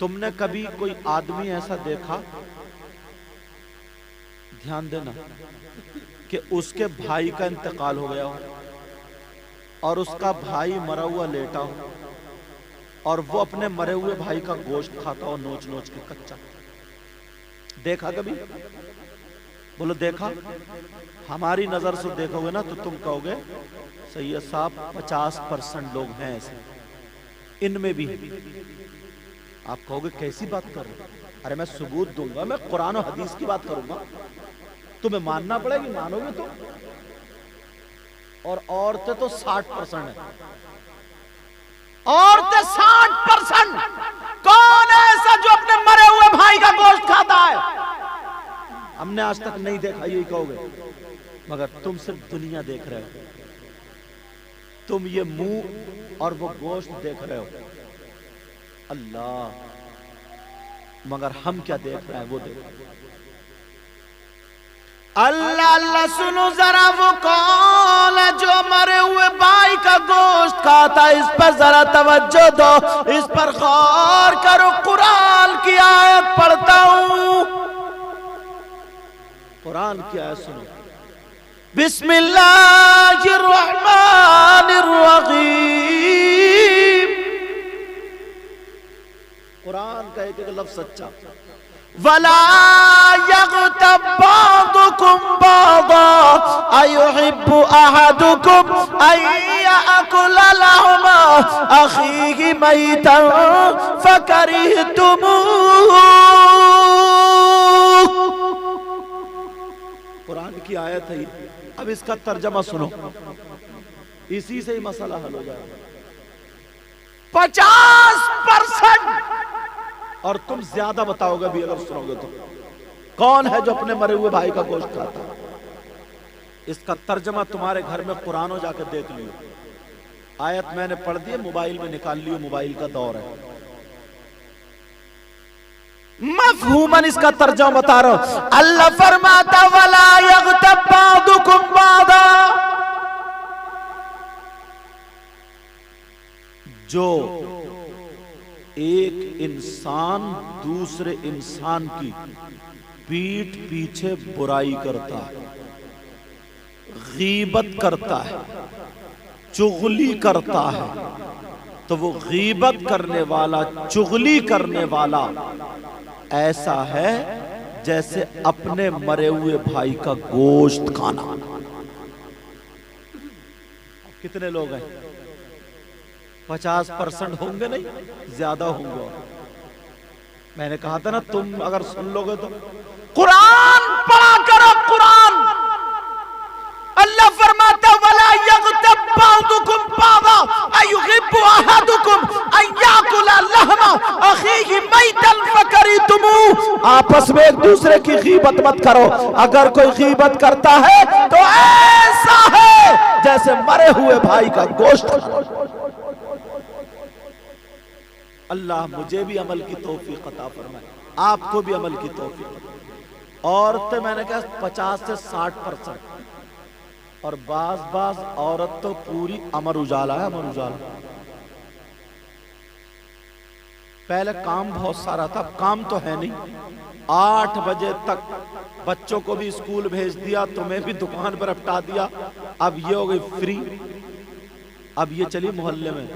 تم نے کبھی کوئی آدمی ایسا دیکھا، دھیان دینا، کہ اس کے بھائی کا انتقال ہو گیا ہو اور اس کا بھائی مرا ہوا لیٹا ہو اور وہ اپنے مرے ہوئے بھائی کا گوشت کھاتا ہو نوچ نوچ کے کچا؟ دیکھا کبھی؟ بولو دیکھا؟ ہماری نظر سے دیکھو گے نا تو تم کہو گے سید صاحب 50% لوگ ہیں ایسے، ان میں بھی آپ کہو گے کیسی بات کر رہے ہیں؟ ارے میں ثبوت دوں گا، میں قرآن و حدیث کی بات کروں گا، تمہیں ماننا پڑے گی، مانو گے تو؟ اور عورتیں تو 60% ہیں، عورتیں 60%۔ کون ہے ایسا جو اپنے مرے ہوئے بھائی کا گوشت کھاتا ہے؟ ہم نے آج تک نہیں دیکھا، یہی کہو گے، مگر تم صرف دنیا دیکھ رہے ہو، تم یہ منہ اور وہ گوشت دیکھ رہے ہو، اللہ، مگر ہم کیا دیکھ رہے ہیں وہ دیکھ۔ اللہ اللہ سنو ذرا، وہ کون ہے جو مرے ہوئے بھائی کا گوشت کھاتا ہے؟ اس پر ذرا توجہ دو، اس پر غور کرو۔ قرآن کی آیت پڑھتا ہوں، قرآن کی آیت سنو، بسم اللہ الرحمن الرحیم۔ قرآن کا ایک ایک لفظ سچا۔ وَلَا يَغْتَبْ بَعْضُكُمْ بَعْضًا أَيُحِبُّ أَحَدُكُمْ أَن يَأْكُلَ لَحْمَ أَخِيهِ مَيْتًا فَكَرِهْتُمُوهُ۔ قرآن کی آیت ہے، اب اس کا ترجمہ سنو، اسی سے ہی مسئلہ حل ہو جائے گا۔ 50%، اور تم زیادہ بتاؤ گے بھی اگر سنو گے تو، کون ہے جو اپنے مرے ہوئے بھائی کا گوشت کھاتا ہے؟ اس کا ترجمہ تمہارے گھر میں قرآن ہو، جا کے دیکھ لیو، آیت میں نے پڑھ دی ہے، موبائل میں نکال لیو، موبائل کا دور ہے۔ مفہوماً اس کا ترجمہ بتا رہا ہوں، اللہ فرماتا وَلَا يَغْتَبْ بَعْضُكُمْ بَعْضًا، جو ایک انسان دوسرے انسان کی پیٹھ پیچھے برائی کرتا ہے، غیبت کرتا ہے، چغلی کرتا ہے، تو وہ غیبت کرنے والا، چغلی کرنے والا ایسا ہے جیسے اپنے مرے ہوئے بھائی کا گوشت کھانا۔ کتنے لوگ ہیں؟ 50% ہوں گے، نہیں زیادہ ہوں گے۔ میں نے کہا تھا نا، تم اگر سن لو گے تو قرآن پڑھا کرو، قرآن۔ اللہ فرماتا وَلَا يَغْتَبْ بَعْضُكُمْ بَعْضًا أَيُحِبُّ أَحَدُكُمْ أَن يَأْكُلَ لَحْمَ أَخِيهِ مَيْتًا فَكَرِهْتُمُوهُ۔ آپس میں ایک دوسرے کی غیبت مت کرو، اگر کوئی غیبت کرتا ہے تو ایسا ہے جیسے مرے ہوئے بھائی کا گوشت۔ اللہ مجھے بھی عمل کی توفیق عطا فرمائے، آپ کو بھی عمل کی توفیق۔ عورتیں میں نے کہا 50 سے 60%، اور بعض عورت تو پوری امر اجالا ہے، امر اجالا۔ پہلے کام بہت سارا تھا، اب کام تو ہے نہیں۔ 8 بجے تک بچوں کو بھی اسکول بھیج دیا، تمہیں بھی دکان پر اپٹا دیا، اب یہ ہو گئی فری۔ اب یہ چلی محلے میں،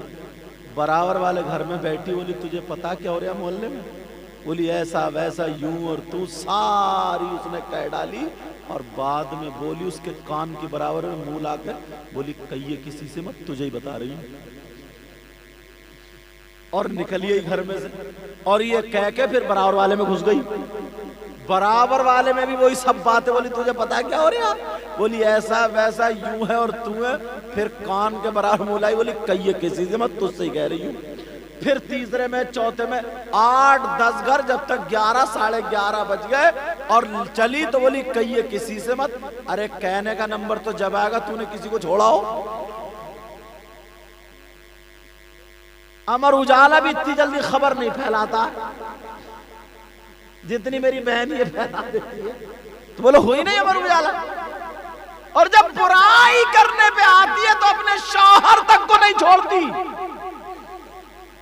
برابر والے گھر میں بیٹھی، بولی تجھے پتا کیا ہو رہا محلے میں؟ بولی ایسا ویسا یوں اور تو، ساری اس نے کہہ ڈالی، اور بعد میں بولی اس کے کان کی برابر میں منہ لا کر بولی کہیے کسی سے مت، تجھے ہی بتا رہی ہوں، اور نکلیے گھر میں سے۔ اور یہ کہہ کے پھر برابر والے میں گھس گئی، برابر والے میں بھی وہی سب باتیں، بولی تجھے پتا کیا ہو رہا؟ بولی ایسا ویسا یوں ہے اور تو ہے، پھر کان کے برابر منہ لائی، بولی کہیے کسی سے مت، تجھ سے ہی کہہ رہی ہوں۔ پھر تیسرے میں، چوتھے میں، 8-10 گھر، جب تک 11 ساڑھے 11 بج گئے اور چلی تو بولی کہیے کسی سے مت۔ ارے کہنے کا نمبر تو جب آئے گا تو نے کسی کو چھوڑا ہو؟ امر اجالا بھی اتنی جلدی خبر نہیں پھیلاتا جتنی میری بہن یہ پھیلا دیتی ہے، تو بولو ہوئی نہیں امر اجالا۔ اور جب برائی کرنے پہ آتی ہے تو اپنے شوہر تک کو نہیں چھوڑتی،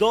2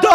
2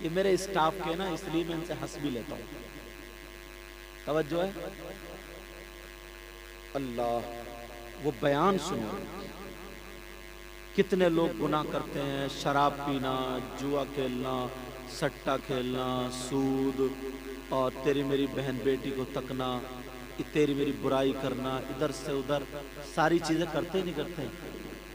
یہ میرے اسٹاف کے نا، اس لیے میں ان سے ہنس بھی لیتا ہوں. توجہ ہے. اللہ، وہ بیان سنو. کتنے لوگ گناہ کرتے ہیں، شراب پینا، جوا کھیلنا، سٹا کھیلنا، سود، اور تیری میری بہن بیٹی کو تکنا، تیری میری برائی کرنا، ادھر سے ادھر ساری چیزیں کرتے ہی نہیں کرتے.